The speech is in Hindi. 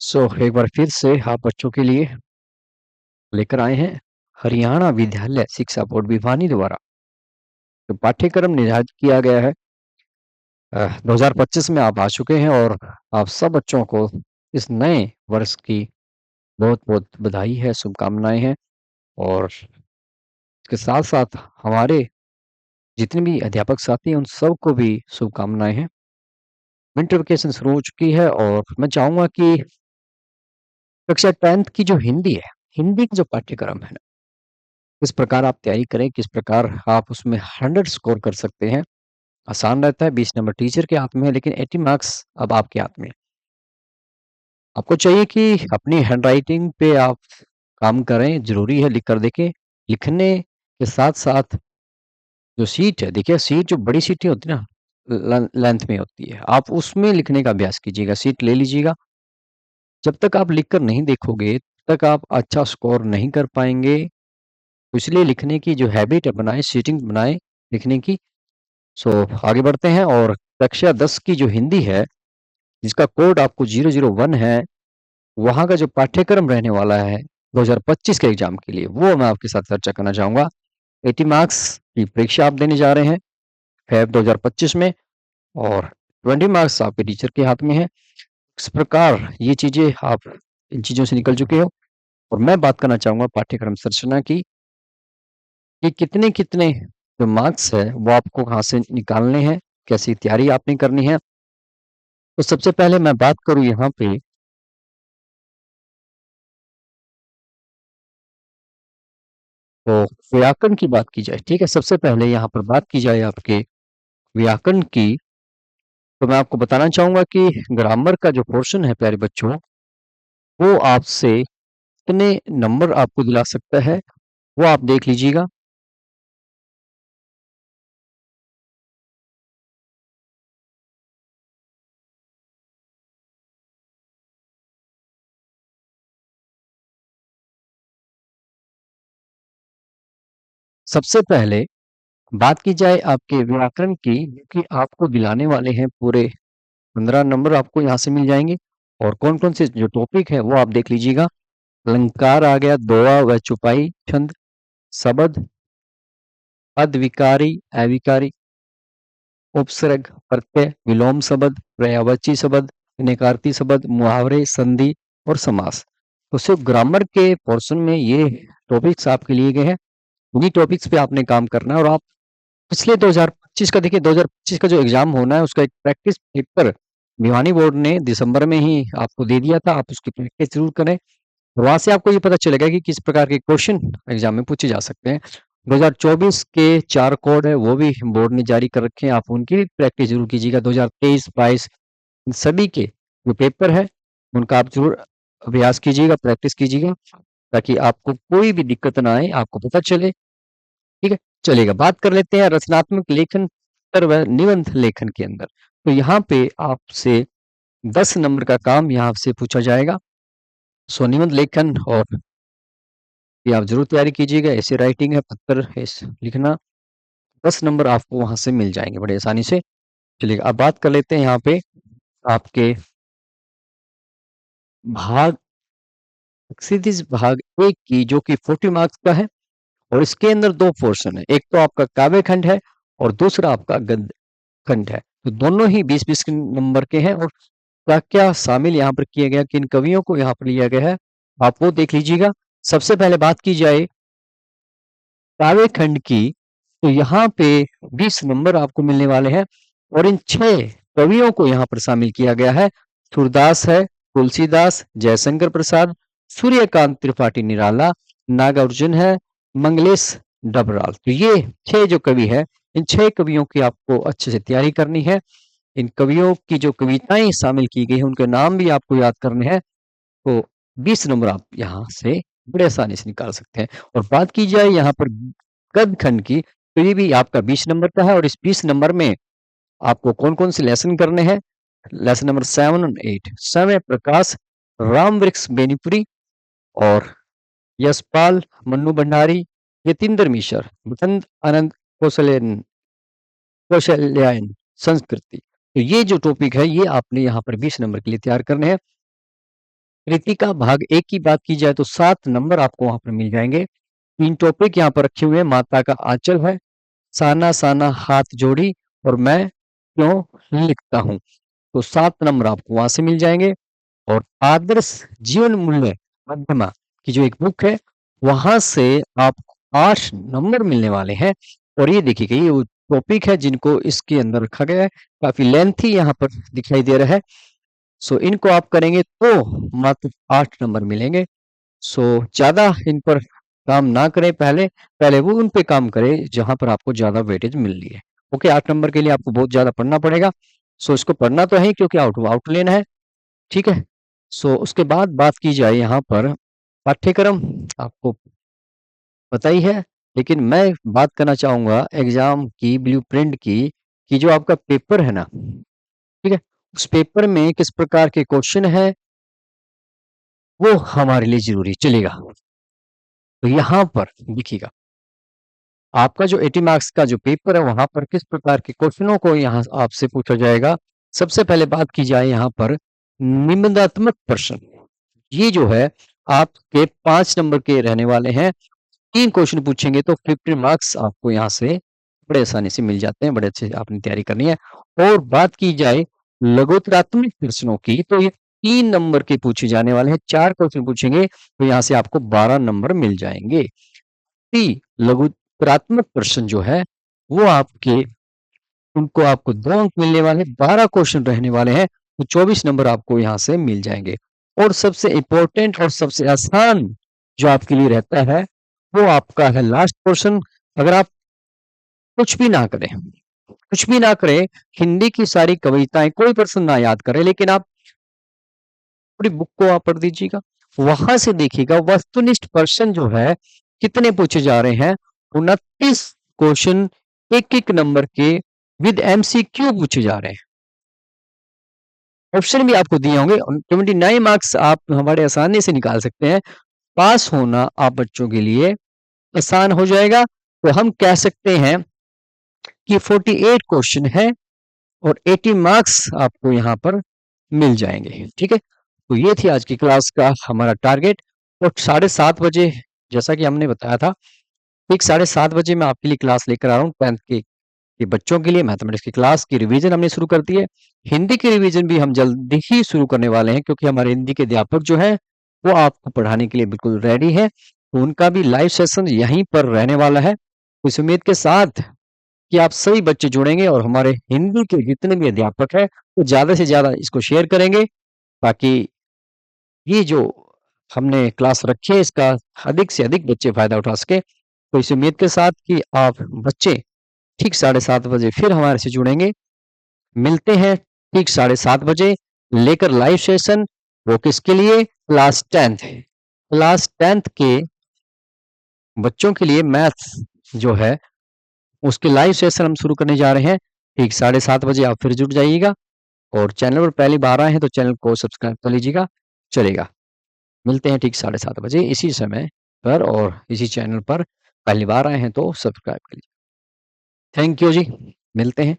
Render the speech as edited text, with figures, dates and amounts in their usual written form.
एक बार फिर से आप बच्चों के लिए लेकर आए हैं हरियाणा विद्यालय शिक्षा बोर्ड भिवानी द्वारा जो पाठ्यक्रम निर्धारित किया गया है 2025 में आप आ चुके हैं और आप सब बच्चों को इस नए वर्ष की बहुत-बहुत बधाई है, शुभकामनाएँ हैं और इसके साथ-साथ हमारे जितने भी अध्यापक साथी हैं, उन सबको भी शुभकामनाएँ हैं। विंटर वेकेशन शुरू हो चुकी है और मैं चाहूँगा कि कक्षा 10th की जो हिंदी है, हिंदी का जो पाठ्यक्रम है ना, किस प्रकार आप तैयारी करें, किस प्रकार आप उसमें 100 स्कोर कर सकते हैं। आसान रहता है, 20 नंबर टीचर के हाथ में है, लेकिन 80 मार्क्स अब आपके हाथ में है। आपको चाहिए कि अपनी हैंडराइटिंग पे आप काम करें, ज़रूरी है लिख कर देखें। लिखने के साथ-साथ जो शीट है, देखिए शीट जो बड़ी शीटें होती है ना, लेंथ में होती है, आप उसमें लिखने का अभ्यास कीजिएगा, शीट ले लीजिएगा। जब तक आप लिख कर नहीं देखोगे, तब तक आप अच्छा स्कोर नहीं कर पाएँगे। तो इसलिए लिखने की जो हैबिट है बनाएँ, सीटिंग बनाएँ लिखने की। सो आगे बढ़ते हैं और कक्षा 10 की जो हिंदी है, जिसका कोड आपको 001 है, वहाँ का जो पाठ्यक्रम रहने वाला है 2025 के एग्ज़ाम के लिए, वो मैं आपके साथ चर्चा करना चाहूँगा। 80 मार्क्स की परीक्षा आप देने जा रहे हैं फ़ेब 2025 में और 20 मार्क्स आपके टीचर के हाथ में है। इस प्रकार ये चीज़ें आप इन चीज़ों से निकल चुके हो और मैं बात करना चाहूँगा पाठ्यक्रम संरचना की, कि कितने-कितने जो मार्क्स है, वो आपको कहाँ से निकालने हैं, कैसी तैयारी आपने करनी है। तो सबसे पहले मैं बात करूँ यहाँ पे तो व्याकरण की बात की जाए, ठीक है? सबसे पहले यहाँ पर बात की जाए आपके व्याकरण की, तो मैं आपको बताना चाहूँगा कि ग्रामर का जो पोर्शन है प्यारे बच्चों, वो आपसे कितने नंबर आपको दिला सकता है, वो आप देख लीजिएगा। सबसे पहले बात की जाए आपके व्याकरण की, जो कि आपको दिलाने वाले हैं पूरे 15 नंबर आपको यहाँ से मिल जाएँगे और कौन-कौन से जो टॉपिक है, वो आप देख लीजिएगा। अलंकार आ गया, दोहा व चौपाई, छंद, शब्द, अद्विकारी, अविकारी, उपसर्ग, प्रत्यय, विलोम शब्द, पर्यायवाची शब्द, नकारती शब्द, मुहावरे, संधि और समास। तो सिर्फ ग्रामर के पोर्शन में ये टॉपिक्स आपके लिए गए हैं। इन्हीं टॉपिक्स पे आपने काम करना है और आप पिछले 2025 का देखिए 2025 का जो एग्ज़ाम होना है उसका एक प्रैक्टिस पेपर भिवानी बोर्ड ने दिसंबर में ही आपको दे दिया था। आप उसकी प्रैक्टिस ज़रूर करें। वहाँ से आपको ये पता चलेगा कि किस प्रकार के क्वेश्चन एग्ज़ाम में पूछे जा सकते हैं। 2024 के 4 कोड है वो भी बोर्ड ने जारी कर रखे हैं, आप उनकी भी प्रैक्टिस ज़रूर कीजिएगा। 2023-22 इन सभी के जो पेपर है, उनका आप ज़रूर अभ्यास कीजिएगा, प्रैक्टिस कीजिएगा, ताकि आपको कोई भी दिक्कत ना आए, आपको पता चले, ठीक है? चलिएगा, बात कर लेते हैं रचनात्मक लेखन पर व निबंध लेखन के अंदर। तो यहाँ पे आपसे 10 नंबर का काम यहाँ से पूछा जाएगा। सो निबंध लेखन और ये आप ज़रूर तैयारी कीजिएगा, ऐसे राइटिंग है, पत्र ऐस लिखना, 10 नंबर आपको वहाँ से मिल जाएँगे बड़े आसानी से। चलिए अब बात कर लेते हैं यहाँ पे आपके भाग एक्सिदिस भाग 1 की जो कि 40 मार्क्स का है और इसके अंदर 2 पोर्शन है। एक तो आपका काव्य खंड है और दूसरा आपका गद्य खंड है। तो दोनों ही 20-20 के नंबर के हैं और क्या-क्या शामिल यहाँ पर किया गया, किन कवियों को यहाँ पर लिया गया है, आप वो देख लीजिएगा। सबसे पहले बात की जाए काव्य खंड की, तो यहाँ पे 20 नंबर आपको मिलने वाले हैं और इन 6 कवियों को यहाँ पर शामिल किया गया है। सूरदास है, तुलसीदास, जयशंकर प्रसाद, सूर्यकांत त्रिपाठी निराला, नागार्जुन है, मंगलेश डबराल। तो ये 6 जो कवि है, इन 6 कवियों की आपको अच्छे से तैयारी करनी है। इन कवियों की जो कविताएँ शामिल की गई हैं, उनके नाम भी आपको याद करने हैं। तो 20 नंबर आप यहाँ से बड़े आसानी से निकाल सकते हैं और बात की जाए यहाँ पर गद्य खंड की, तो ये भी आपका 20 नंबर का है और इस 20 नंबर में आपको कौन-कौन से लेसन करने हैं? लेसन नंबर 7 और 8 समय प्रकाश, राम वृक्ष बेनीपुरी और यशपाल, मन्नू भंडारी, यतीन्द्र मिश्र, मुकुंद आनंद कौशल्यायन, संस्कृति। तो ये जो टॉपिक है, ये आपने यहाँ पर 20 नंबर के लिए तैयार करने हैं। कृतिका भाग 1 की बात की जाए तो 7 नंबर आपको वहाँ पर मिल जाएँगे। 3 टॉपिक यहाँ पर रखे हुए हैं, माता का आँचल है, साना साना हाथ जोड़ी और मैं क्यों लिखता हूँ। तो 7 नंबर आपको वहाँ से मिल जाएँगे और आदर्श जीवन मूल्य मध्यमा की जो एक बुक है, वहाँ से आपको 8 नंबर मिलने वाले हैं और ये देखिए ये वो टॉपिक है जिनको इसके अंदर रखा गया है, काफ़ी लेंथी यहाँ पर दिखाई दे रहा है। सो इनको आप करेंगे तो मात्र 8 नंबर मिलेंगे। सो ज़्यादा इन पर काम ना करें पहले, पहले वो उन पे काम करें जहाँ पर आपको ज़्यादा वेटेज मिल रही है। ओके, 8 नंबर के लिए आपको बहुत ज़्यादा पढ़ना पड़ेगा। सो इसको पढ़ना तो है ही क्योंकि आउटलाइन है, ठीक है? सो उसके बाद बात की जाए यहाँ पर पाठ्यक्रम आपको पता ही है, लेकिन मैं बात करना चाहूँगा एग्ज़ाम की ब्लूप्रिंट की, कि जो आपका पेपर है ना, ठीक है? उस पेपर में किस प्रकार के क्वेश्चन हैं, वो हमारे लिए ज़रूरी चलेगा। तो यहाँ पर देखिएगा, आपका जो 80 मार्क्स का जो पेपर है, वहाँ पर किस प्रकार के क्वेश्चनों को यहाँ आपसे पूछा जाएगा। सबसे पहले बात की जाए यहाँ पर निबंधात्मक प्रश्न। ये जो है आपके 5 नंबर के रहने वाले हैं। 3 क्वेश्चन पूछेंगे तो 50 मार्क्स आपको यहाँ से बड़े आसानी से मिल जाते हैं, बड़े अच्छे से आपने तैयारी करनी है। और बात की जाए लघुत्तरात्मक प्रश्नों की तो ये 3 नंबर के पूछे जाने वाले हैं। 4 क्वेश्चन पूछेंगे तो यहाँ से आपको 12 नंबर मिल जाएँगे। लघुत्तरात्मक प्रश्न जो है वो आपके उनको आपको 2 अंक मिलने वाले हैं, 12 क्वेश्चन रहने वाले हैं, तो 24 नंबर आपको यहाँ से मिल जाएँगे। और सबसे इम्पोर्टेंट और सबसे आसान जो आपके लिए रहता है, वो आपका है लास्ट पोर्शन। अगर आप कुछ भी ना करें, कुछ भी ना करें, हिंदी की सारी कविताएँ कोई प्रश्न ना याद करें, लेकिन आप पूरी बुक को आप पढ़ दीजिएगा। वहाँ से देखिएगा वस्तुनिष्ठ प्रश्न जो है, कितने पूछे जा रहे हैं, 29 क्वेश्चन 1-1 नंबर के विद एमसीक्यू पूछे जा रहे हैं। ऑप्शन भी आपको दिए होंगे, 29 मार्क्स आप बड़े आसानी से निकाल सकते हैं। पास होना आप बच्चों के लिए आसान हो जाएगा। तो हम कह सकते हैं कि 48 क्वेश्चन है और 80 मार्क्स आपको यहाँ पर मिल जाएँगे, ठीक है? तो ये थी आज की क्लास का हमारा टारगेट और 7:30 बजे जैसा कि हमने बताया था, ठीक 7:30 बजे मैं आपके लिए क्लास लेकर आ रहा हूँ 10th के बच्चों के लिए मैथमेटिक्स की क्लास की रिवीजन हमने शुरू कर दी है। हिंदी की रिवीजन भी हम जल्दी ही शुरू करने वाले हैं क्योंकि हमारे हिंदी के अध्यापक जो हैं, वो आपको पढ़ाने के लिए बिल्कुल रेडी हैं। तो उनका भी लाइव सेशन यहीं पर रहने वाला है। इस उम्मीद के साथ कि आप सभी बच्चे जुड़ेंगे और हमारे हिंदी के जितने भी अध्यापक हैं, वो ज़्यादा से ज़्यादा इसको शेयर करेंगे ताकि ये जो हमने क्लास रखी है इसका अधिक से अधिक बच्चे फ़ायदा उठा सकें। तो इस उम्मीद के साथ कि आप बच्चे ठीक 7:30 बजे फिर हमारे से जुड़ेंगे। मिलते हैं ठीक 7:30 बजे लेकर लाइव सेशन, वो किसके लिए? क्लास 10th क्लास 10th के बच्चों के लिए मैथ्स जो है उसके लाइव सेशन हम शुरू करने जा रहे हैं। ठीक 7:30 बजे आप फिर जुड़ जाइएगा और चैनल पर पहली बार आए हैं तो चैनल को सब्सक्राइब कर लीजिएगा, चलेगा। मिलते हैं ठीक 7:30 बजे इसी समय पर और इसी चैनल पर पहली बार आए हैं तो सब्सक्राइब कर लीजिए। थैंक यू जी, मिलते हैं।